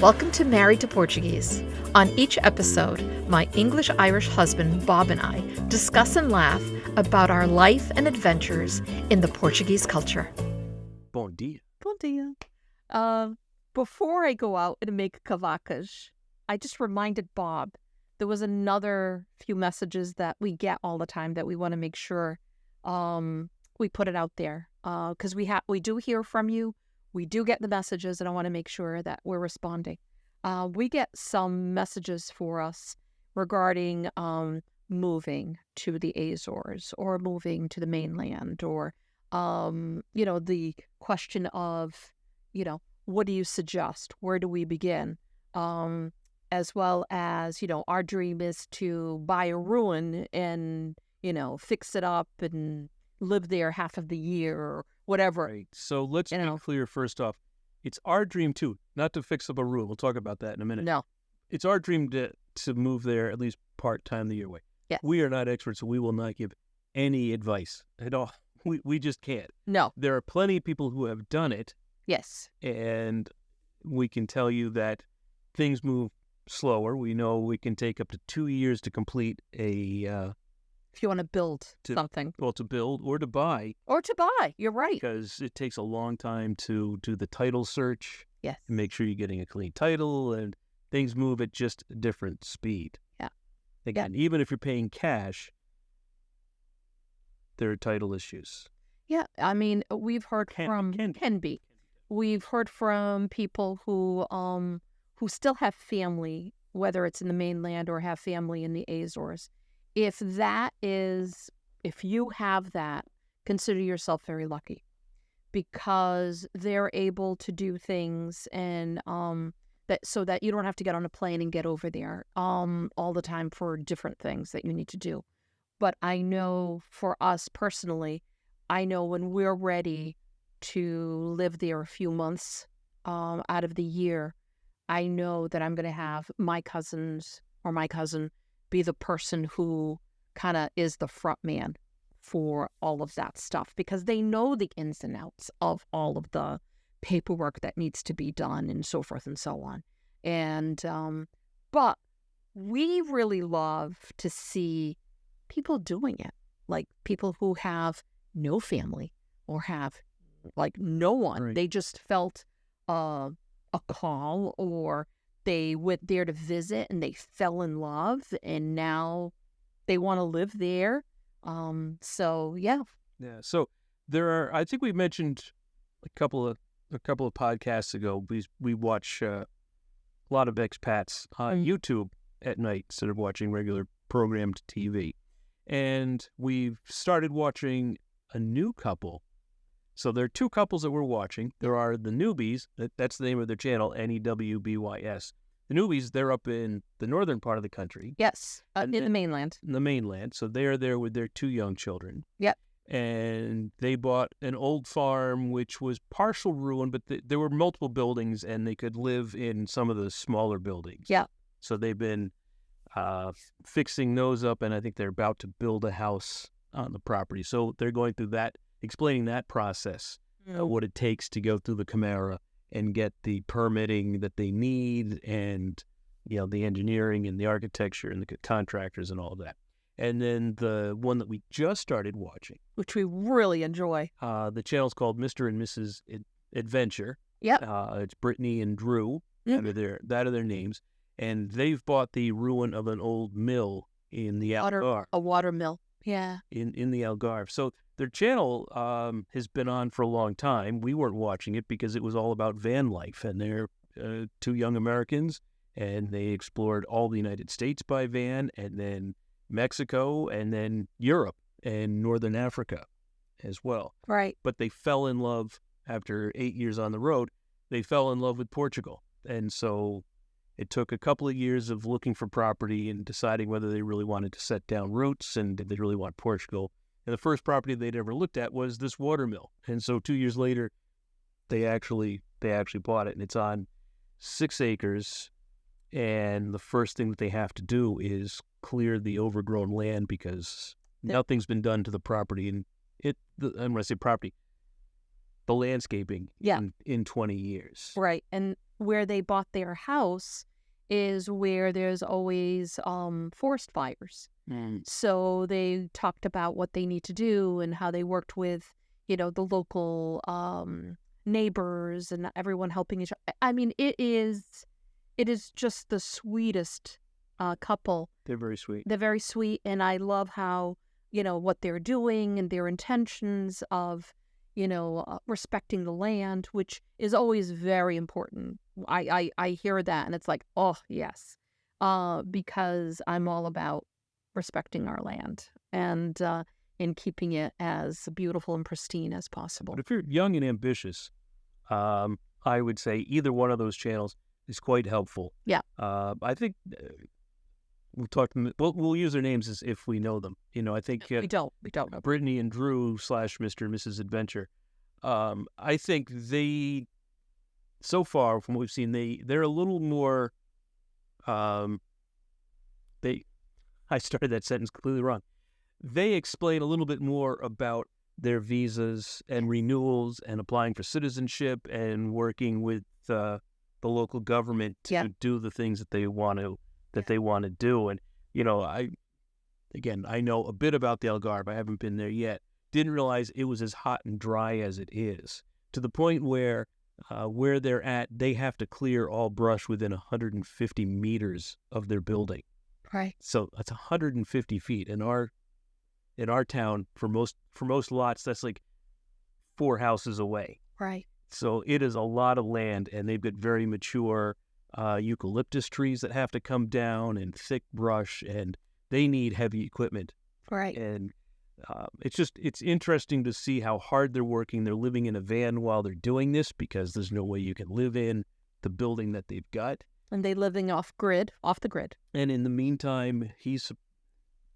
Welcome to Married to Portuguese. On each episode, my English-Irish husband, Bob, and I discuss and laugh about our life and adventures in the Portuguese culture. Bom dia. Bom dia. Before I go out and make cavacas, I just reminded Bob there was another few messages that we get all the time that we want to make sure we put it out there. Because we do hear from you. We do get the messages, and I want to make sure that we're responding. We get some messages for us regarding moving to the Azores or moving to the mainland, or the question of, what do you suggest? Where do we begin? As well as, our dream is to buy a ruin and, fix it up and live there half of the year or whatever. Right. So let's be clear first off. It's our dream, too, not to fix up a ruin. We'll talk about that in a minute. No. It's our dream to move there at least part-time the year away. Yes. We are not experts, so we will not give any advice at all. We just can't. No. There are plenty of people who have done it. Yes. And we can tell you that things move slower. We know we can take up to 2 years to complete if you want to build something. Well, to build or to buy. You're right. Because it takes a long time to do the title search. Yes. And make sure you're getting a clean title, and things move at just a different speed. Yeah. Again, even if you're paying cash, there are title issues. Yeah. I mean, we've heard can be. We've heard from people who still have family, whether it's in the mainland or have family in the Azores. If you have that, consider yourself very lucky, because they're able to do things and so that you don't have to get on a plane and get over there all the time for different things that you need to do. But I know for us personally, I know when we're ready to live there a few months out of the year, I know that I'm going to have my cousins or my cousin be the person who kind of is the front man for all of that stuff, because they know the ins and outs of all of the paperwork that needs to be done and so forth and so on. And but we really love to see people doing it, like people who have no family or have like no one. Right. They just felt a call, or they went there to visit and they fell in love, and now they want to live there. So yeah. So there are. I think we mentioned a couple of podcasts ago. We watch a lot of expats on YouTube at night instead of watching regular programmed TV, and we've started watching a new couple. So there are two couples that we're watching. There are the Newbies. That's the name of their channel, Newbys. The Newbies, they're up in the northern part of the country. Yes, in the mainland. In the mainland. So they are there with their two young children. Yep. And they bought an old farm, which was partial ruin, but there were multiple buildings, and they could live in some of the smaller buildings. Yeah. So they've been fixing those up, and I think they're about to build a house on the property. So they're going through that, explaining that process, what it takes to go through the Camara and get the permitting that they need, and the engineering and the architecture and the contractors and all of that. And then the one that we just started watching, which we really enjoy, the channel's called Mr. and Mrs. Adventure. Yep. It's Brittany and Drew. Mm-hmm. That are their names, and they've bought the ruin of an old mill in the Algarve. A water mill. Yeah. In the Algarve. So their channel has been on for a long time. We weren't watching it because it was all about van life, and they're two young Americans, and they explored all the United States by van, and then Mexico, and then Europe and Northern Africa as well. Right. But they fell in love after 8 years on the road. They fell in love with Portugal. And so it took a couple of years of looking for property and deciding whether they really wanted to set down roots and did they really want Portugal. And the first property they'd ever looked at was this water mill. And so 2 years later, they actually bought it, and it's on 6 acres. And the first thing that they have to do is clear the overgrown land because nothing's been done to the property. And when I say property, the landscaping in 20 years. Right. And where they bought their house is where there's always forest fires. So they talked about what they need to do and how they worked with, the local neighbors and everyone helping each other. I mean, it is just the sweetest couple. They're very sweet. They're very sweet, and I love how, what they're doing and their intentions of, respecting the land, which is always very important. I hear that, and it's like, oh, yes, because I'm all about respecting our land and keeping it as beautiful and pristine as possible. But if you're young and ambitious, I would say either one of those channels is quite helpful. Yeah. I think we'll use their names as if we know them. I think we don't know. Brittany and Drew / Mr. and Mrs. Adventure. I think so far from what we've seen, they're a little more. I started that sentence completely wrong. They explain a little bit more about their visas and renewals and applying for citizenship and working with the local government to do the things that they want to do. And I know a bit about the Algarve. I haven't been there yet. Didn't realize it was as hot and dry as it is, to the point where they're at, they have to clear all brush within 150 meters of their building. Right. So that's 150 feet. In our town, for most lots, that's like 4 houses away. Right. So it is a lot of land, and they've got very mature eucalyptus trees that have to come down and thick brush, and they need heavy equipment. Right. And it's interesting to see how hard they're working. They're living in a van while they're doing this because there's no way you can live in the building that they've got. And they're living off the grid. And in the meantime,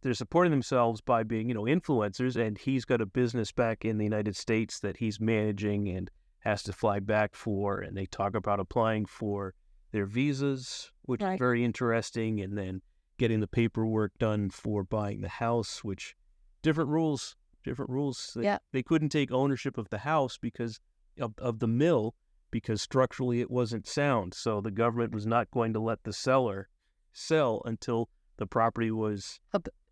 they're supporting themselves by being, influencers, and he's got a business back in the United States that he's managing and has to fly back for, and they talk about applying for their visas, which is very interesting, and then getting the paperwork done for buying the house, which different rules. They couldn't take ownership of the house because of the mill, because structurally it wasn't sound. So the government was not going to let the seller sell until the property was...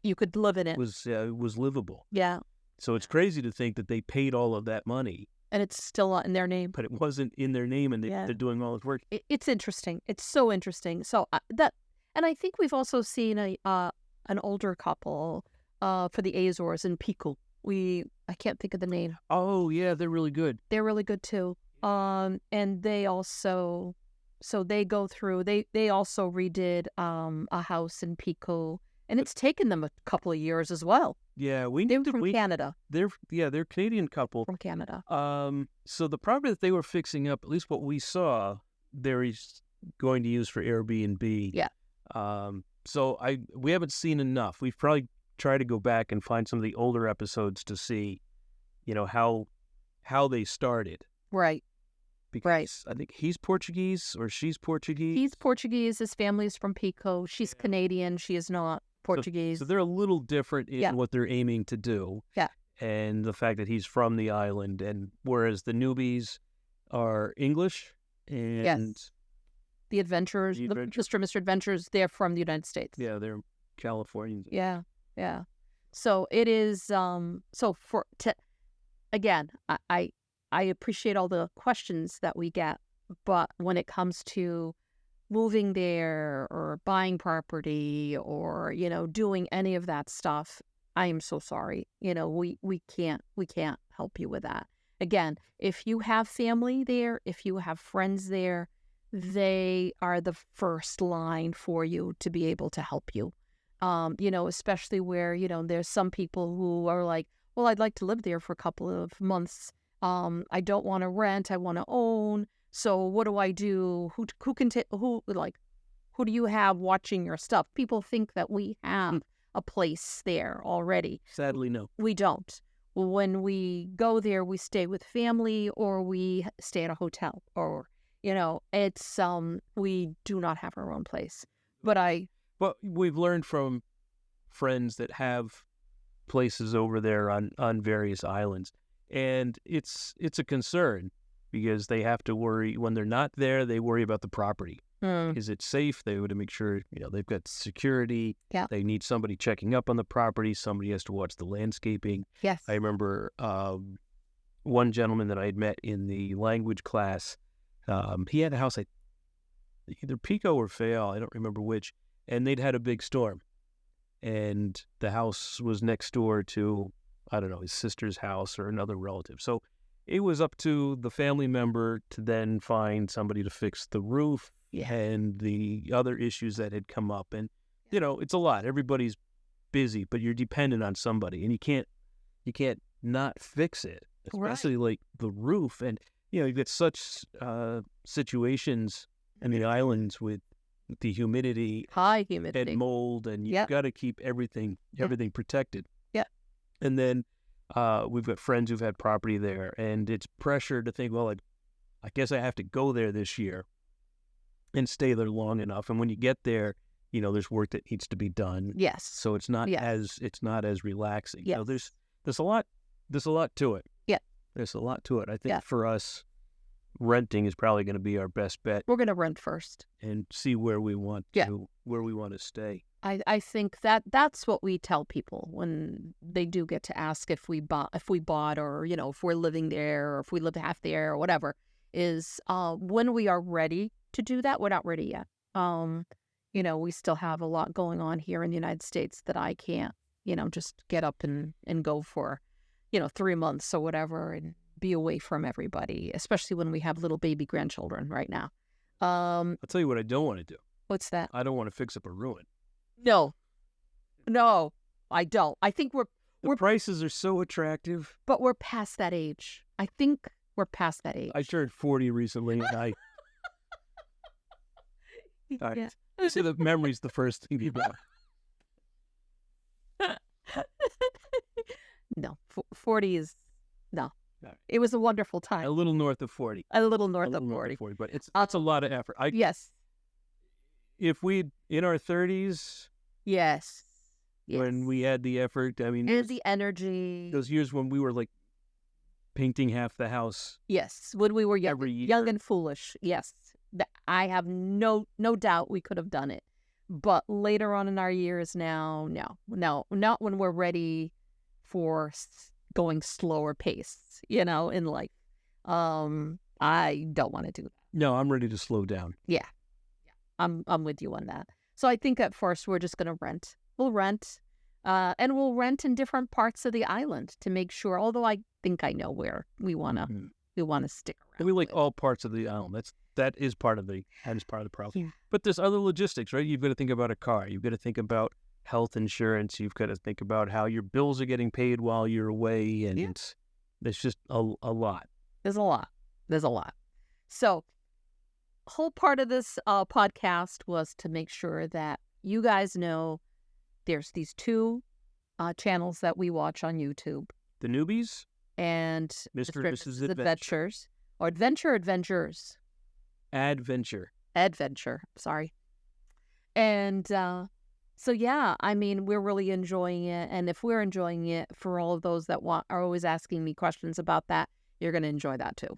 You could live in it. Was livable. Yeah. So it's crazy to think that they paid all of that money. And it's still in their name. But it wasn't in their name, and they're doing all this work. It's interesting. It's so interesting. So and I think we've also seen an older couple for the Azores in Pico. I can't think of the name. Oh, yeah, they're really good. They're really good, too. And they also, so they go through, they also redid a house in Pico, and it's taken them a couple of years as well. Yeah, they're from Canada. They're a Canadian couple. From Canada. So the property that they were fixing up, at least what we saw, they're going to use for Airbnb. Yeah. So we haven't seen enough. We've probably tried to go back and find some of the older episodes to see, how they started. Right. Because I think he's Portuguese or she's Portuguese. He's Portuguese. His family is from Pico. She's Canadian. She is not Portuguese. So they're a little different in what they're aiming to do. Yeah. And the fact that he's from the island, and whereas the Newbies are English, and the Adventurers, Mr. and Mr. Adventurers, they're from the United States. Yeah, they're Californians. Yeah. So it is. Again, I appreciate all the questions that we get, but when it comes to moving there or buying property or, doing any of that stuff, I am so sorry. We can't help you with that. Again, if you have family there, if you have friends there, they are the first line for you to be able to help you. Especially where, there's some people who are like, well, I'd like to live there for a couple of months. I don't want to rent. I want to own. So what do I do? Who do you have watching your stuff? People think that we have a place there already. Sadly, no. We don't. When we go there, we stay with family or we stay at a hotel or, it's, we do not have our own place. But we've learned from friends that have places over there on various islands. And it's a concern because they have to worry when they're not there. They worry about the property. Is it safe? They would make sure they've got security. Yeah. They need somebody checking up on the property. Somebody has to watch the landscaping. Yes. I remember one gentleman that I had met in the language class. He had a house, either Pico or Fayal, I don't remember which, and they'd had a big storm. And the house was next door to, I don't know, his sister's house or another relative. So it was up to the family member to then find somebody to fix the roof and the other issues that had come up. And, it's a lot. Everybody's busy, but you're dependent on somebody, and you can't not fix it, especially like the roof. And, you get such situations in the islands with the humidity, high humidity, and mold, and you've got to keep everything protected. Yeah. And then we've got friends who've had property there, and it's pressure to think, well, I guess I have to go there this year and stay there long enough. And when you get there, there's work that needs to be done. Yes. So it's not as relaxing. Yes. There's a lot to it. Yeah. There's a lot to it. I think for us, renting is probably going to be our best bet. We're going to rent first and see where we want to stay. I think that's what we tell people when they do get to ask if we bought or if we're living there or if we live half there or whatever, is when we are ready to do that. We're not ready yet. We still have a lot going on here in the United States that I can't just get up and go for 3 months or whatever and be away from everybody, especially when we have little baby grandchildren right now. I'll tell you what I don't want to do. What's that? I don't want to fix up a ruin. No, I don't. I think the prices are so attractive. But we're past that age. I think we're past that age. I turned 40 recently, and yeah. See, the memory's the first thing you got. No, 40 is no. It was a wonderful time. A little north of 40. A little north of 40. But it's a lot of effort. Yes. If we in our 30s, yes, when we had the effort, and the energy, those years when we were like painting half the house. Yes, when we were young and foolish. Yes, I have no doubt we could have done it. But later on in our years now, no, not when we're ready for going slower pace, in life. I don't want to do that. No, I'm ready to slow down. Yeah. I'm with you on that. So I think at first we're just going to rent. We'll rent, and we'll rent in different parts of the island to make sure. Although I think I know where we want to stick around. And we like all parts of the island. That is part of the problem. Yeah. But there's other logistics, right? You've got to think about a car. You've got to think about health insurance. You've got to think about how your bills are getting paid while you're away, and it's just a lot. There's a lot. So, whole part of this podcast was to make sure that you guys know there's these two channels that we watch on YouTube. The Newbies and Mr. and Mrs. Adventures. Or Adventures. Adventure. Sorry. And so, yeah, I mean, we're really enjoying it. And if we're enjoying it, for all of those that are always asking me questions about that, you're going to enjoy that too.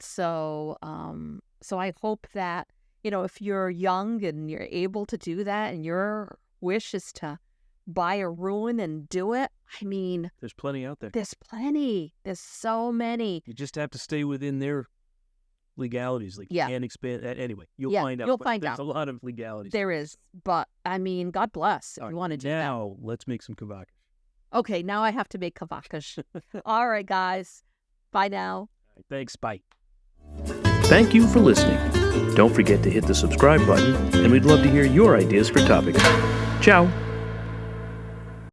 So I hope that, if you're young and you're able to do that and your wish is to buy a ruin and do it, I mean, there's plenty out there. There's plenty. There's so many. You just have to stay within their legalities. Like, you can't expand that. Anyway, you'll find out. There's a lot of legalities. There is. But, I mean, God bless if you want to do that. Now, let's make some kavakas. Okay, now I have to make kavakas. All right, guys. Bye now. Thanks. Bye. Thank you for listening. Don't forget to hit the subscribe button, and we'd love to hear your ideas for topics. Ciao.